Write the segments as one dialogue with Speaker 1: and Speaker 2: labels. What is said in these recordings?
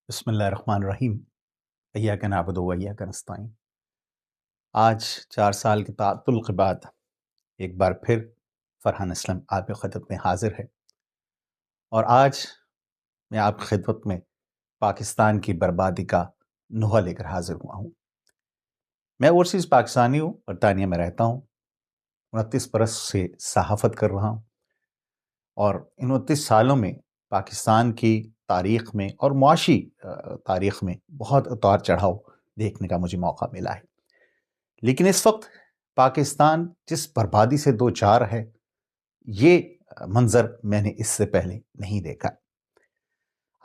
Speaker 1: بسم اللہ الرحمن الرحیم ایاک نعبد و ایاک نستعین۔ آج 4 سال کے تعطل کے بعد ایک بار پھر فرحان اسلم آپ کی خدمت میں حاضر ہے، اور آج میں آپ کی خدمت میں پاکستان کی بربادی کا نوحہ لے کر حاضر ہوا ہوں۔ میں اوورسیز پاکستانی ہوں، برطانیہ میں رہتا ہوں، 29 برس سے صحافت کر رہا ہوں، اور ان 29 سالوں میں پاکستان کی تاریخ میں اور معاشی تاریخ میں بہت اتار چڑھاؤ دیکھنے کا مجھے موقع ملا ہے، لیکن اس وقت پاکستان جس بربادی سے دو چار ہے، یہ منظر میں نے اس سے پہلے نہیں دیکھا۔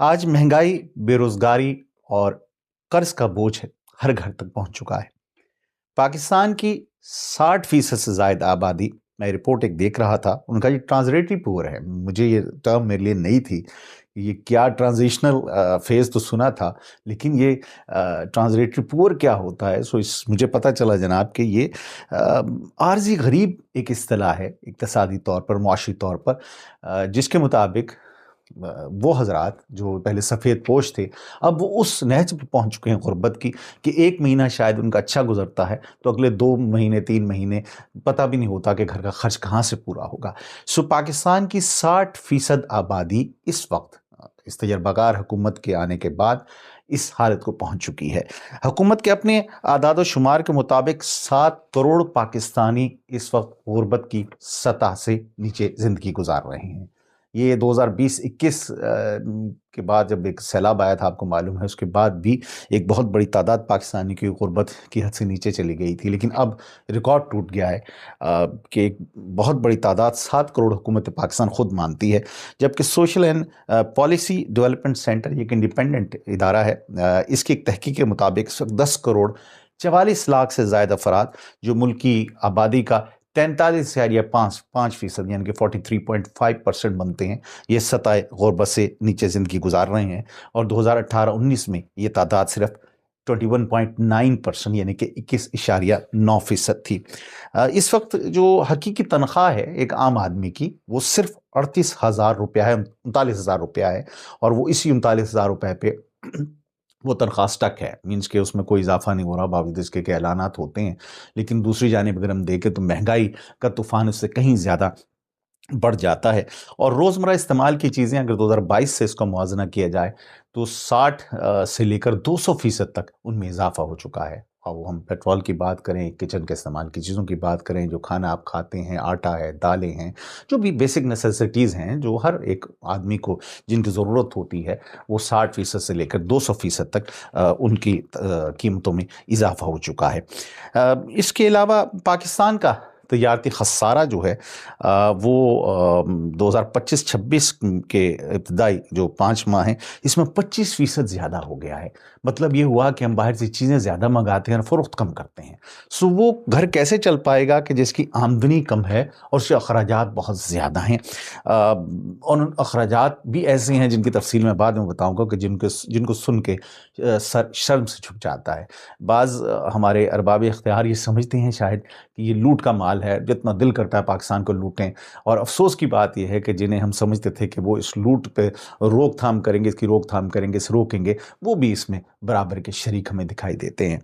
Speaker 1: آج مہنگائی، بے روزگاری اور قرض کا بوجھ ہر گھر تک پہنچ چکا ہے۔ پاکستان کی 60% سے زائد آبادی، میں رپورٹ ایک دیکھ رہا تھا، ان کا یہ ٹرانزریٹری پور ہے۔ مجھے یہ ٹرم میرے لیے نئی تھی، یہ کیا ٹرانزیشنل فیز تو سنا تھا، لیکن یہ ٹرانزریٹری پور کیا ہوتا ہے؟ مجھے پتہ چلا جناب کہ یہ عارضی غریب ایک اصطلاح ہے اقتصادی طور پر، معاشی طور پر، جس کے مطابق وہ حضرات جو پہلے سفید پوش تھے اب وہ اس نہج پہ پہنچ چکے ہیں غربت کی کہ ایک مہینہ شاید ان کا اچھا گزرتا ہے تو اگلے 2 مہینے 3 مہینے پتہ بھی نہیں ہوتا کہ گھر کا خرچ کہاں سے پورا ہوگا۔ پاکستان کی 60% آبادی اس وقت اس تجربہ کار حکومت کے آنے کے بعد اس حالت کو پہنچ چکی ہے۔ حکومت کے اپنے اعداد و شمار کے مطابق 7 کروڑ پاکستانی اس وقت غربت کی سطح سے نیچے زندگی گزار رہے ہیں۔ یہ 2020-21 کے بعد جب ایک سیلاب آیا تھا، آپ کو معلوم ہے، اس کے بعد بھی ایک بہت بڑی تعداد پاکستانی کی غربت کی حد سے نیچے چلی گئی تھی، لیکن اب ریکارڈ ٹوٹ گیا ہے کہ ایک بہت بڑی تعداد 7 کروڑ حکومت پاکستان خود مانتی ہے، جبکہ social and policy development centre, یہ ایک انڈیپینڈنٹ ادارہ ہے، اس کی ایک تحقیق کے مطابق اس وقت 10 کروڑ 44 لاکھ سے زائد افراد جو ملکی آبادی کا 43.5% یعنی کہ 43.5% بنتے ہیں، یہ سطح غربت سے نیچے زندگی گزار رہے ہیں، اور 2018-19 میں یہ تعداد صرف 21.9% یعنی کہ 21.9% تھی۔ اس وقت جو حقیقی تنخواہ ہے ایک عام آدمی کی، وہ صرف 38,000 روپیہ ہے، 39,000 روپیہ ہے، اور وہ اسی 39,000 روپے پہ وہ تنخواہ سٹک ہے، مینس کہ اس میں کوئی اضافہ نہیں ہو رہا، باوجود اس کے کہ اعلانات ہوتے ہیں، لیکن دوسری جانب اگر ہم دیکھیں تو مہنگائی کا طوفان اس سے کہیں زیادہ بڑھ جاتا ہے، اور روزمرہ استعمال کی چیزیں اگر 2022 سے اس کا موازنہ کیا جائے تو 60 سے لے کر 200% تک ان میں اضافہ ہو چکا ہے۔ اور وہ ہم پیٹرول کی بات کریں، کچن کے استعمال کی چیزوں کی بات کریں، جو کھانا آپ کھاتے ہیں، آٹا ہے، دالیں ہیں، جو بھی بیسک نیسیسٹیز ہیں جو ہر ایک آدمی کو جن کی ضرورت ہوتی ہے، وہ 60% سے لے کر 200% تک ان کی قیمتوں میں اضافہ ہو چکا ہے۔ اس کے علاوہ پاکستان کا تجارتی خسارہ جو ہے وہ 2025-26 کے ابتدائی جو 5 ماہ ہیں، اس میں 25% زیادہ ہو گیا ہے۔ مطلب یہ ہوا کہ ہم باہر سے چیزیں زیادہ منگاتے ہیں اور فروخت کم کرتے ہیں۔ وہ گھر کیسے چل پائے گا کہ جس کی آمدنی کم ہے اور اس کے اخراجات بہت زیادہ ہیں، اور ان اخراجات بھی ایسے ہیں جن کی تفصیل میں بعد میں بتاؤں گا کہ جن کو سن کے شرم سے چھپ جاتا ہے۔ بعض ہمارے ارباب اختیار یہ سمجھتے ہیں شاید کہ یہ لوٹ کا مال ہے، جتنا دل کرتا ہے پاکستان کو لوٹیں، اور افسوس کی بات یہ ہے کہ جنہیں ہم سمجھتے تھے کہ وہ اس لوٹ پہ روک تھام کریں گے، اس کی روک تھام کریں گے، اس روکیں گے، وہ بھی اس میں برابر کے شریک ہمیں دکھائی دیتے ہیں۔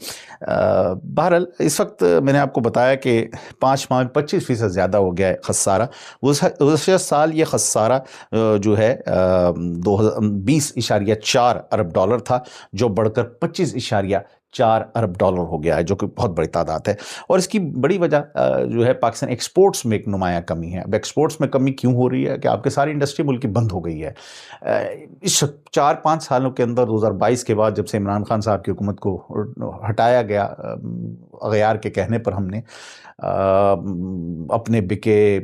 Speaker 1: بہرحال اس وقت میں نے آپ کو بتایا کہ 5 ماہ میں 25% زیادہ ہو گیا ہے خسارہ۔ گزشتہ سال یہ خسارہ جو ہے 20.4 ارب ڈالر تھا، جو بڑھ کر 25.4 ارب ڈالر ہو گیا ہے، جو کہ بہت بڑی تعداد ہے، اور اس کی بڑی وجہ جو ہے پاکستان ایکسپورٹس میں ایک نمایاں کمی ہے۔ اب ایکسپورٹس میں کمی کیوں ہو رہی ہے کہ آپ کے ساری انڈسٹری ملک کی بند ہو گئی ہے۔ اس 4-5 سالوں کے اندر 2022 کے بعد جب سے عمران خان صاحب کی حکومت کو ہٹایا گیا اغیار کے کہنے پر، ہم نے اپنے بکے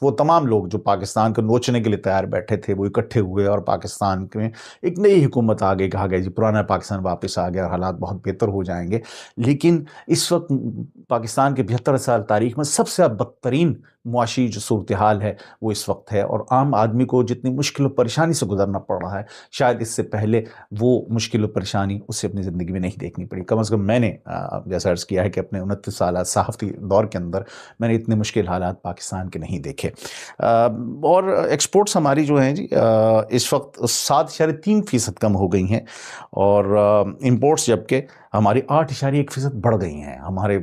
Speaker 1: وہ تمام لوگ جو پاکستان کو نوچنے کے لیے تیار بیٹھے تھے وہ اکٹھے ہوئے، اور پاکستان میں ایک نئی حکومت آ گئی، کہا گیا جی پرانا پاکستان واپس آ گیا اور حالات بہت بہتر ہو جائیں گے۔ لیکن اس وقت پاکستان کے 75 سال تاریخ میں سب سے بدترین معاشی جو صورتحال ہے وہ اس وقت ہے، اور عام آدمی کو جتنی مشکل و پریشانی سے گزرنا پڑ رہا ہے، شاید اس سے پہلے وہ مشکل و پریشانی اسے اپنی زندگی میں نہیں دیکھنی پڑی۔ کم از کم میں نے جیسا عرض کیا ہے کہ اپنے 29 سالہ صحافتی دور کے اندر میں نے اتنے مشکل حالات پاکستان کے نہیں دیکھے۔ رکھے. اور ایکسپورٹس ہماری جو ہیں جی اس وقت 7.3% کم ہو گئی ہیں, اور امپورٹس جبکہ ہماری 8.1% بڑھ گئی ہیں. ہمارے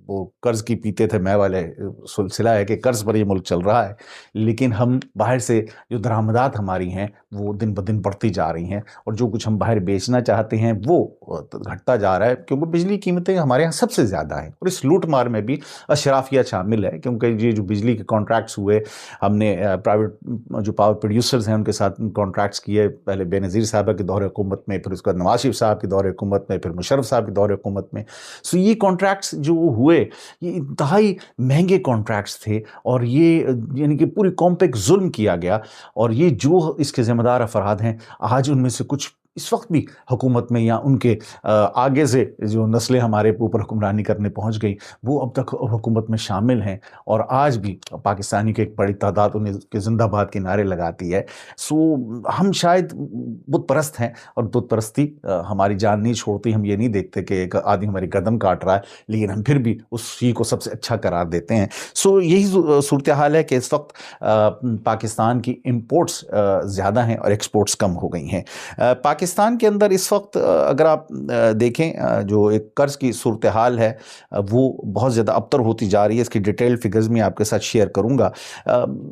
Speaker 1: وہ قرض کی پیتے تھے میں والے سلسلہ ہے کہ قرض پر یہ ملک چل رہا ہے, لیکن ہم باہر سے جو درآمدات ہماری ہیں وہ دن بدن بڑھتی جا رہی ہیں, اور جو کچھ ہم باہر بیچنا چاہتے ہیں وہ گھٹتا جا رہا ہے, کیونکہ بجلی قیمتیں ہمارے یہاں سب سے زیادہ ہیں. اور اس لوٹ مار میں بھی اشرافیہ شامل ہے, کیونکہ یہ جو بجلی کے کانٹریکٹس ہوئے, ہم نے پرائیویٹ جو پاور پروڈیوسرز ہیں ان کے ساتھ کانٹریکٹس کیے, پہلے بے نظیر صاحبہ کے دور حکومت میں, پھر اس کے بعد نواز شریف صاحب کے دور حکومت میں, پھر مشرف صاحب کے دور حکومت میں. سو یہ کانٹریکٹس جو ہوئے یہ انتہائی مہنگے کانٹریکٹس تھے, اور یہ یعنی کہ پوری قوم پہ ایک ظلم کیا گیا. اور یہ جو اس کے ذمہ دار افراد ہیں آج ان میں سے کچھ اس وقت بھی حکومت میں, یا ان کے آگے سے جو نسلیں ہمارے اوپر حکمرانی کرنے پہنچ گئی وہ اب تک حکومت میں شامل ہیں, اور آج بھی پاکستانی کی ایک بڑی تعداد انہیں کے زندہ باد کے نعرے لگاتی ہے. سو ہم شاید بت پرست ہیں, اور بت پرستی ہماری جان نہیں چھوڑتی. ہم یہ نہیں دیکھتے کہ ایک آدمی ہماری قدم کاٹ رہا ہے, لیکن ہم پھر بھی اسی کو سب سے اچھا قرار دیتے ہیں. سو یہی صورتحال ہے کہ اس وقت پاکستان کی امپورٹس زیادہ ہیں اور ایکسپورٹس کم ہو گئی ہیں. پاکستان کے اندر اس وقت اگر آپ دیکھیں جو ایک قرض کی صورتحال ہے وہ بہت زیادہ ابتر ہوتی جا رہی ہے. اس کی ڈیٹیل فگرز میں آپ کے ساتھ شیئر کروں گا.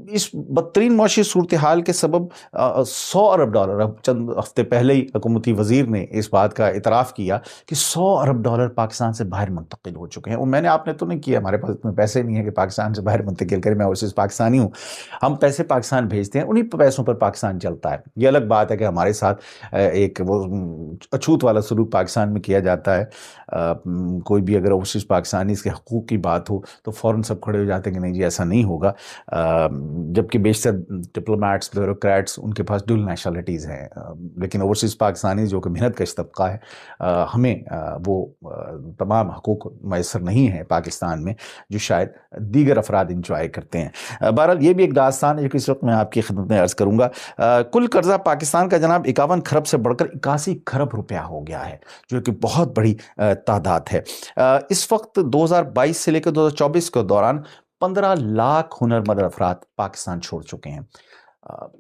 Speaker 1: اس بدترین معاشی صورتحال کے سبب $100 ارب, اب چند ہفتے پہلے ہی حکومتی وزیر نے اس بات کا اعتراف کیا کہ $100 ارب پاکستان سے باہر منتقل ہو چکے ہیں. اور میں نے آپ نے تو نہیں کیا, ہمارے پاس اتنے پیسے نہیں ہیں کہ پاکستان سے باہر منتقل کریں, میں اوورسیز پاکستانی ہوں. ہم پیسے پاکستان بھیجتے ہیں, انہی پیسوں پر پاکستان چلتا ہے. یہ الگ بات ہے کہ ہمارے ساتھ ایک وہ اچھوت والا سلوک پاکستان میں کیا جاتا ہے. کوئی بھی اگر اوورسیز پاکستانی اس کے حقوق کی بات ہو تو فوراً سب کھڑے ہو جاتے ہیں کہ نہیں جی ایسا نہیں ہوگا, جبکہ بیشتر ڈپلومیٹس بیوروکریٹس ان کے پاس ڈول نیشنلٹیز ہیں. لیکن اوورسیز پاکستانی جو کہ محنت کش طبقہ ہے, ہمیں وہ تمام حقوق میسر نہیں ہیں پاکستان میں جو شاید دیگر افراد انجوائے کرتے ہیں. بہرحال یہ بھی ایک داستان ہے جو کہ اس وقت میں آپ کی خدمت میں عرض کروں گا. کل قرضہ پاکستان کا جناب 51 کھرب سے بڑھ کر 81 کھرب روپیہ ہو گیا ہے, جو کہ بہت بڑی تعداد ہے. اس وقت 2022 سے لے کر 2024 کے دوران 15 لاکھ ہنرمند افراد پاکستان چھوڑ چکے ہیں.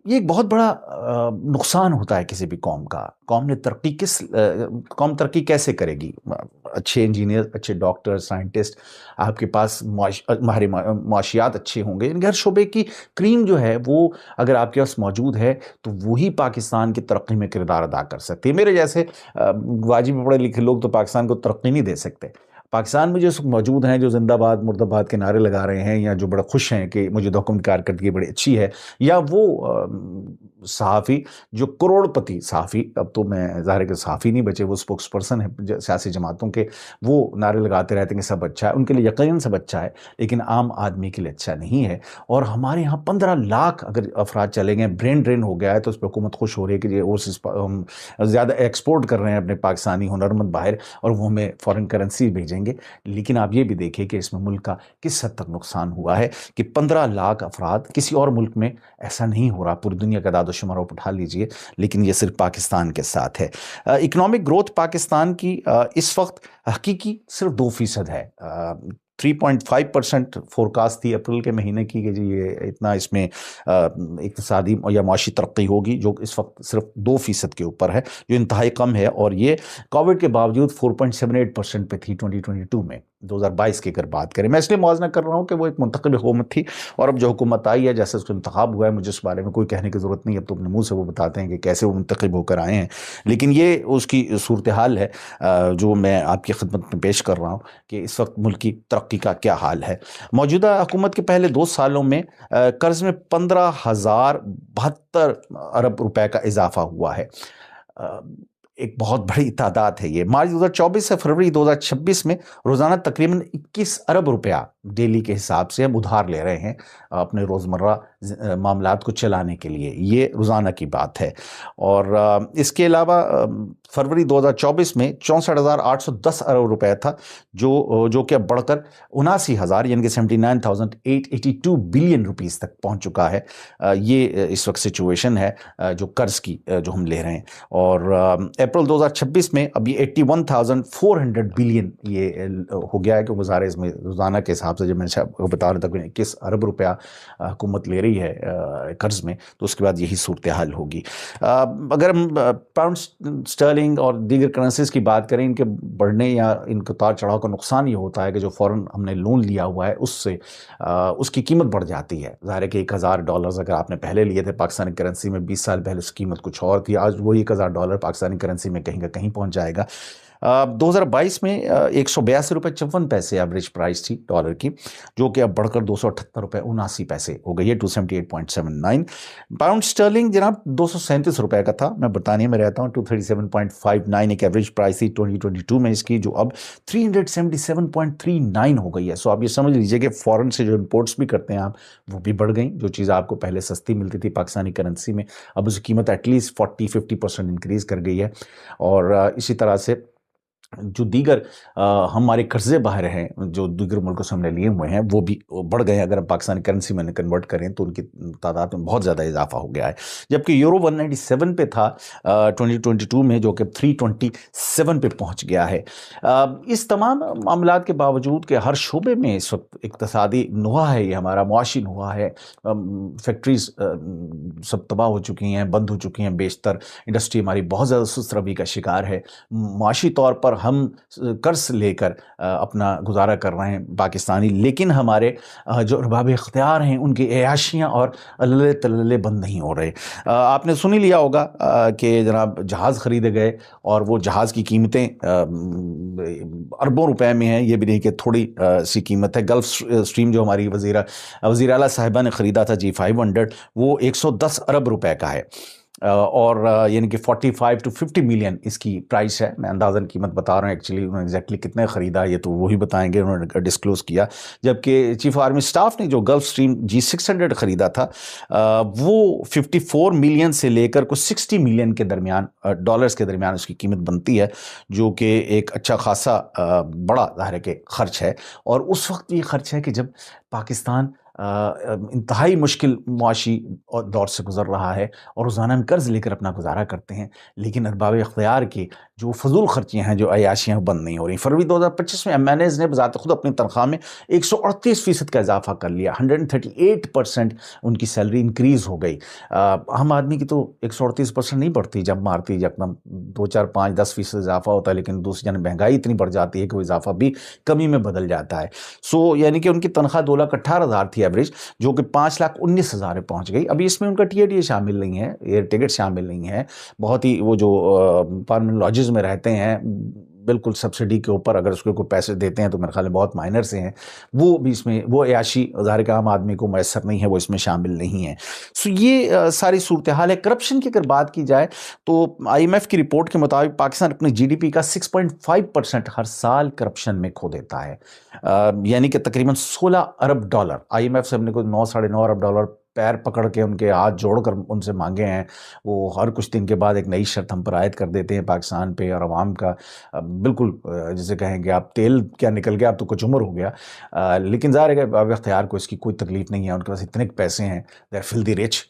Speaker 1: یہ ایک بہت بڑا نقصان ہوتا ہے کسی بھی قوم کا. قوم ترقی کیسے کرے گی؟ اچھے انجینئر, اچھے ڈاکٹر, سائنٹسٹ, آپ کے پاس ماہر معاشیات اچھے ہوں گے, ہر شعبے کی کریم جو ہے وہ اگر آپ کے پاس موجود ہے تو وہی پاکستان کی ترقی میں کردار ادا کر سکتے ہیں. میرے جیسے واجب پڑھے لکھے لوگ تو پاکستان کو ترقی نہیں دے سکتے. پاکستان میں جو موجود ہیں جو زندہ باد مرد آباد کے نعرے لگا رہے ہیں, یا جو بڑا خوش ہیں کہ مجھے حکم کارکردگی بڑی اچھی ہے, یا وہ صحافی جو کروڑ پتی صحافی, اب تو میں ظاہر ہے کہ صحافی نہیں بچے, وہ سپوکس پرسن ہیں سیاسی جماعتوں کے, وہ نعرے لگاتے رہتے ہیں کہ سب اچھا ہے. ان کے لیے یقیناً سب اچھا ہے, لیکن عام آدمی کے لیے اچھا نہیں ہے. اور ہمارے یہاں 15 لاکھ اگر افراد چلے گئے, برین ڈرین ہو گیا ہے, تو اس پہ حکومت خوش ہو رہی ہے کہ ہم زیادہ ایکسپورٹ کر رہے ہیں اپنے پاکستانی ہنرمند باہر, اور وہ ہمیں فارن کرنسی بھیجیں گے. لیکن آپ یہ بھی دیکھیں کہ اس میں ملک کا کس حد تک نقصان ہوا ہے کہ 15 لاکھ افراد, کسی اور ملک میں ایسا نہیں ہو رہا. پوری دنیا کا اعداد و شمار آپ اٹھا لیجئے, لیکن یہ صرف پاکستان کے ساتھ ہے. اکنامک گروتھ پاکستان کی اس وقت حقیقی صرف 2% ہے. 3.5% فورکاسٹ تھی اپریل کے مہینے کی کہ جی یہ اتنا اس میں اقتصادی یا معاشی ترقی ہوگی, جو اس وقت صرف 2% کے اوپر ہے, جو انتہائی کم ہے. اور یہ کووڈ کے باوجود 4.78% پہ تھی 2022 میں. 2022 کی اگر بات کریں, میں اس لیے موازنہ کر رہا ہوں کہ وہ ایک منتخب حکومت تھی, اور اب جو حکومت آئی ہے جیسے اس کا انتخاب ہوا ہے, مجھے اس بارے میں کوئی کہنے کی ضرورت نہیں. اب تو اپنے منہ سے وہ بتاتے ہیں کہ کیسے وہ منتخب ہو کر آئے ہیں. لیکن یہ اس کی صورتحال ہے جو میں آپ کی خدمت میں پیش کر رہا ہوں کہ اس وقت ملک کی ترقی کا کیا حال ہے. موجودہ حکومت کے پہلے 2 سالوں میں قرض میں 15,072 ارب روپے کا اضافہ ہوا ہے. ایک بہت بڑی تعداد ہے یہ. مارچ 2024 سے فروری 2026 میں روزانہ تقریباً 21 ارب روپیہ ڈیلی کے حساب سے ہم ادھار لے رہے ہیں اپنے روزمرہ معاملات کو چلانے کے لیے. یہ روزانہ کی بات ہے. اور اس کے علاوہ فروری 2024 میں 64,810 ارب روپے تھا, جو کہ اب بڑھ کر 79,000 یعنی کہ 79,882 بلین روپیز تک پہنچ چکا ہے. یہ اس وقت سچویشن ہے جو قرض کی جو ہم لے رہے ہیں. اور اپریل 2026 میں اب یہ 81,400 بلین یہ ہو گیا ہے, کہ گزارے اس میں روزانہ کے حساب حساب سے جب میں آپ کو بتا رہا تھا کہ 21 ارب روپیہ حکومت لے رہی ہے قرض میں، تو اس کے بعد یہی صورتحال ہوگی۔ اگر ہم پاؤنڈ اسٹرلنگ اور دیگر کرنسیز کی بات کریں، ان کے بڑھنے یا ان کے اتار چڑھاؤ کا نقصان یہ ہوتا ہے کہ جو فوراً ہم نے لون لیا ہوا ہے اس سے اس کی قیمت بڑھ جاتی ہے۔ ظاہر ہے کہ $1000 اگر آپ نے پہلے لیے تھے پاکستانی کرنسی میں 20 سال پہلے، اس کی قیمت کچھ اور تھی، آج وہی $1000 پاکستانی کرنسی میں کہیں کا کہیں پہنچ جائے گا۔ 2022 میں 182.54 ایوریج پرائس تھی ڈالر کی، جو کہ اب بڑھ کر $278.79 ہو گئی ہے، 278.79۔ پاؤنڈ اسٹرلنگ جناب $237 کا تھا، میں برطانیہ میں رہتا ہوں، 237.59 ایک ایوریج پرائس تھی 2022 میں اس کی، جو اب 377.39 ہو گئی ہے۔ سو آپ یہ سمجھ لیجئے کہ فورن سے جو امپورٹس بھی کرتے ہیں آپ، وہ بھی بڑھ گئیں۔ جو چیز آپ کو پہلے سستی ملتی تھی پاکستانی کرنسی میں، اب اس کی قیمت ایٹ لیسٹ 40-50% انکریز کر گئی ہے۔ اور اسی طرح سے جو دیگر ہمارے قرضے باہر ہیں، جو دیگر ملکوں سے ہم نے لیے ہوئے ہیں، وہ بھی بڑھ گئے ہیں۔ اگر ہم پاکستانی کرنسی میں کنورٹ کریں تو ان کی تعداد میں بہت زیادہ اضافہ ہو گیا ہے، جبکہ یورو 197 پہ تھا 2022 میں، جو کہ 327 پہ پہنچ گیا ہے۔ اس تمام معاملات کے باوجود کہ ہر شعبے میں اس وقت اقتصادی نوحہ ہے، یہ ہمارا معاشی نوحہ ہے، فیکٹریز سب تباہ ہو چکی ہیں، بند ہو چکی ہیں، بیشتر انڈسٹری ہماری بہت زیادہ سست روی کا شکار ہے۔ معاشی طور پر ہم قرض لے کر اپنا گزارا کر رہے ہیں پاکستانی، لیکن ہمارے جو ارباب اختیار ہیں ان کی عیاشیاں اور اللہ تللے بند نہیں ہو رہے۔ آپ نے سن ہی لیا ہوگا کہ جناب جہاز خریدے گئے، اور وہ جہاز کی قیمتیں اربوں روپے میں ہیں، یہ بھی نہیں کہ تھوڑی سی قیمت ہے۔ گلف اسٹریم جو ہماری وزیر اعلیٰ صاحبہ نے خریدا تھا G500، وہ 110 ارب روپے کا ہے، اور یعنی کہ 45 to 50 ملین اس کی پرائس ہے۔ میں اندازاً قیمت بتا رہا ہوں، ایکچولی انہوں نے ایگزیکٹلی کتنے خریدا یہ تو وہی بتائیں گے، انہوں نے ڈسکلوز کیا۔ جبکہ چیف آرمی سٹاف نے جو گلف اسٹریم G600 خریدا تھا، وہ 54 ملین سے لے کر کچھ 60 ملین کے درمیان ڈالرز کے درمیان اس کی قیمت بنتی ہے، جو کہ ایک اچھا خاصا بڑا ظاہر ہے کہ خرچ ہے۔ اور اس وقت یہ خرچ ہے کہ جب پاکستان انتہائی مشکل معاشی دور سے گزر رہا ہے، اور روزانہ ہم قرض لے کر اپنا گزارا کرتے ہیں، لیکن ارباب اختیار کی جو فضول خرچیاں ہیں، جو عیاشیاں بند نہیں ہو رہی۔ فروری 2025 میں MNAs نے بذات خود اپنی تنخواہ میں 138% کا اضافہ کر لیا، 138% ان کی سیلری انکریز ہو گئی۔ عام آدمی کی تو 138% نہیں بڑھتی، جب مارتی یکدم 2 4 5 10% اضافہ ہوتا ہے، لیکن دوسری جانب مہنگائی اتنی بڑھ جاتی ہے کہ وہ اضافہ بھی کمی میں بدل جاتا ہے۔ سو یعنی کہ ان کی تنخواہ 2,18,000 تھی ایوریج، جو کہ 5,19,000 پہنچ گئی۔ ابھی اس میں ان کا TADA شامل نہیں ہے، ایئر ٹکٹ شامل نہیں ہے، بہت ہی وہ جو پارمنٹ لاجز میں رہتے ہیں بالکل سبسڈی کے اوپر، اگر اس کو کوئی پیسے دیتے ہیں تو میرے خیال میں بہت مائنر سے ہیں، وہ بھی اس میں وہ عیاشی ظاہر کہ عام آدمی کو میسر نہیں ہے، وہ اس میں شامل نہیں ہے۔ سو یہ ساری صورتحال ہے۔ کرپشن کی اگر بات کی جائے تو IMF کی رپورٹ کے مطابق پاکستان اپنے GDP کا 6.5% ہر سال کرپشن میں کھو دیتا ہے، یعنی کہ تقریباً $16 ارب۔ IMF سے ہم نے کوئی 9-9.5 ارب ڈالر پیر پکڑ کے ان کے ہاتھ جوڑ کر ان سے مانگے ہیں، وہ ہر کچھ دن کے بعد ایک نئی شرط ہم پر عائد کر دیتے ہیں پاکستان پہ اور عوام کا، بالکل جسے کہیں گے آپ تیل کیا نکل گیا، اب تو کچھ عمر ہو گیا۔ لیکن ظاہر ہے کہ اب اختیار کو اس کی کوئی تکلیف نہیں ہے، ان کے پاس اتنے پیسے ہیں، دے آر فلدی رچ،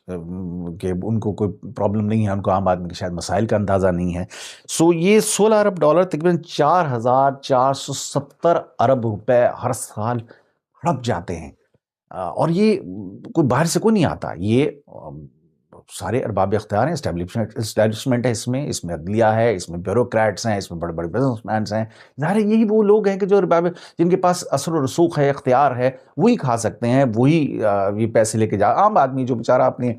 Speaker 1: کہ ان کو کوئی پرابلم نہیں ہے، ان کو عام آدمی کے شاید مسائل کا اندازہ نہیں ہے۔ سو یہ $16 ارب تقریباً 4,470 ارب روپے ہر سال ہڑپ جاتے ہیں، اور یہ کوئی باہر سے کوئی نہیں آتا، یہ سارے ارباب اختیار ہیں، اسٹیبلشمنٹ ہے، اس میں عدلیہ ہے، اس میں بیوروکریٹس ہیں، اس میں بڑے بڑے بزنس مینس ہیں۔ ظاہر ہے یہی وہ لوگ ہیں کہ جو ارباب، جن کے پاس اثر و رسوخ ہے، اختیار ہے، وہی کھا سکتے ہیں، وہی یہ پیسے لے کے عام آدمی جو بیچارہ اپنی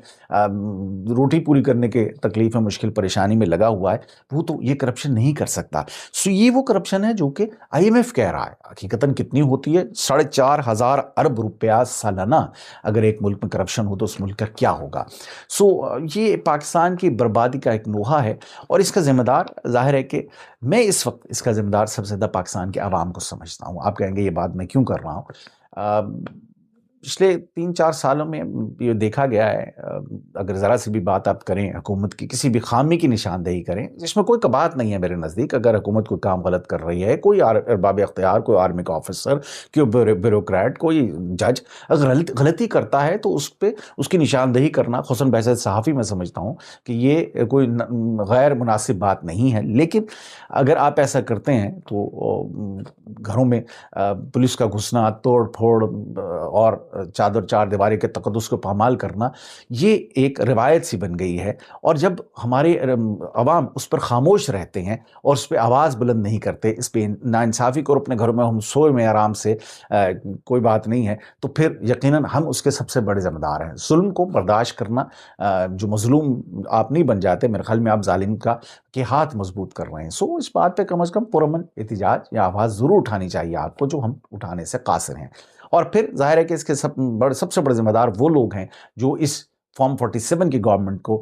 Speaker 1: روٹی پوری کرنے کے تکلیف میں، مشکل پریشانی میں لگا ہوا ہے، وہ تو یہ کرپشن نہیں کر سکتا۔ سو یہ وہ کرپشن ہے جو کہ IMF کہہ رہا ہے۔ حقیقتاً کتنی ہوتی ہے؟ 4,500 ارب روپیہ سالانہ اگر ایک ملک میں کرپشن ہو تو اس ملک کا کیا ہوگا؟ سو یہ پاکستان کی بربادی کا ایک نوحہ ہے، اور اس کا ذمہ دار ظاہر ہے کہ میں اس وقت اس کا ذمہ دار سب سے زیادہ پاکستان کے عوام کو سمجھتا ہوں۔ آپ کہیں گے یہ بات میں کیوں کر رہا ہوں؟ پچھلے 3-4 سالوں میں یہ دیکھا گیا ہے، اگر ذرا سی بھی بات آپ کریں حکومت کی کسی بھی خامی کی نشاندہی کریں، جس میں کوئی کبات نہیں ہے میرے نزدیک. اگر حکومت کوئی کام غلط کر رہی ہے، کوئی ارباب اختیار، کوئی آرمی کا آفیسر، کوئی بیوروکریٹ، کوئی جج اگر غلطی کرتا ہے تو اس پہ اس کی نشاندہی کرنا، خصوصاً بحیثیت صحافی، میں سمجھتا ہوں کہ یہ کوئی غیر مناسب بات نہیں ہے. لیکن اگر آپ ایسا کرتے ہیں تو گھروں میں پولیس کا گھسنا، توڑ پھوڑ اور چادر چار دیواری کے تقدس کو پامال کرنا، یہ ایک روایت سی بن گئی ہے. اور جب ہمارے عوام اس پر خاموش رہتے ہیں اور اس پہ آواز بلند نہیں کرتے، اس پہ ناانصافی کو، اور اپنے گھروں میں ہم سوئے میں آرام سے کوئی بات نہیں ہے، تو پھر یقیناً ہم اس کے سب سے بڑے ذمہ دار ہیں. ظلم کو برداشت کرنا، جو مظلوم آپ نہیں بن جاتے، میرے خیال میں آپ ظالم کا کے ہاتھ مضبوط کر رہے ہیں. سو اس بات پہ کم از کم پرامن احتجاج یا آواز ضرور اٹھانی چاہیے آپ کو، جو ہم اٹھانے سے قاصر ہیں. اور پھر ظاہر ہے کہ اس کے سب سے بڑے ذمہ دار وہ لوگ ہیں جو اس فارم 47 کی گورنمنٹ کو،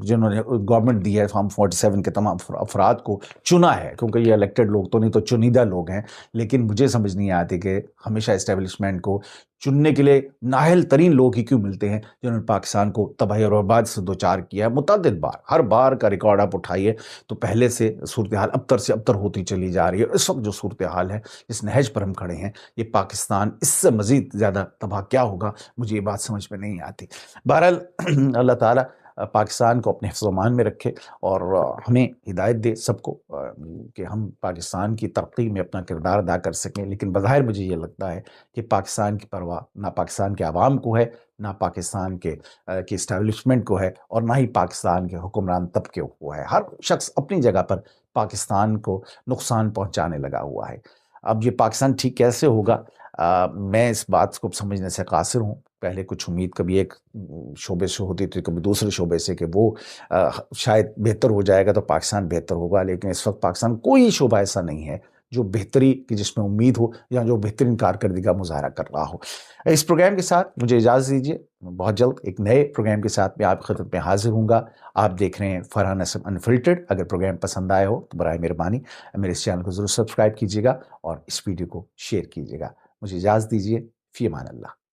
Speaker 1: جنہوں نے گورنمنٹ دی ہے، فارم 47 کے تمام افراد کو چنا ہے. کیونکہ یہ الیکٹڈ لوگ تو نہیں، تو چنیدہ لوگ ہیں. لیکن مجھے سمجھ نہیں آتی کہ ہمیشہ اسٹیبلشمنٹ کو چننے کے لیے نااہل ترین لوگ ہی کیوں ملتے ہیں، جنہوں نے پاکستان کو تباہی اور برباد سے دوچار کیا ہے متعدد بار. ہر بار کا ریکارڈ آپ اٹھائیے تو پہلے سے صورتحال ابتر سے ابتر ہوتی چلی جا رہی ہے. اس وقت جو صورتحال ہے، اس نہج پر ہم کھڑے ہیں، یہ پاکستان اس سے مزید زیادہ تباہ کیا ہوگا، مجھے یہ بات سمجھ میں نہیں آتی. بہرحال اللہ تعالیٰ پاکستان کو اپنے حفظ و امان میں رکھے، اور ہمیں ہدایت دے سب کو کہ ہم پاکستان کی ترقی میں اپنا کردار ادا کر سکیں. لیکن بظاہر مجھے یہ لگتا ہے کہ پاکستان کی پرواہ نہ پاکستان کے عوام کو ہے، نہ پاکستان کے اسٹیبلشمنٹ کو ہے، اور نہ ہی پاکستان کے حکمران طبقے کو ہے. ہر شخص اپنی جگہ پر پاکستان کو نقصان پہنچانے لگا ہوا ہے. اب یہ پاکستان ٹھیک کیسے ہوگا، میں اس بات کو سمجھنے سے قاصر ہوں. پہلے کچھ امید کبھی ایک شعبے سے ہوتی تھی، کبھی دوسرے شعبے سے، کہ وہ شاید بہتر ہو جائے گا تو پاکستان بہتر ہوگا. لیکن اس وقت پاکستان کوئی شعبہ ایسا نہیں ہے جو بہتری کی جس میں امید ہو، یا جو بہترین کارکردگی کا مظاہرہ کر رہا ہو. اس پروگرام کے ساتھ مجھے اجازت دیجیے. بہت جلد ایک نئے پروگرام کے ساتھ میں آپ کی خدمت میں حاضر ہوں گا. آپ دیکھ رہے ہیں فرحان اسلم انفلٹرڈ. اگر پروگرام پسند آئے ہو تو برائے مہربانی میرے اس چینل کو ضرور سبسکرائب کیجیے گا اور اس ویڈیو کو شیئر کیجیے گا. مجھے اجازت دیجیے. فی امان اللہ.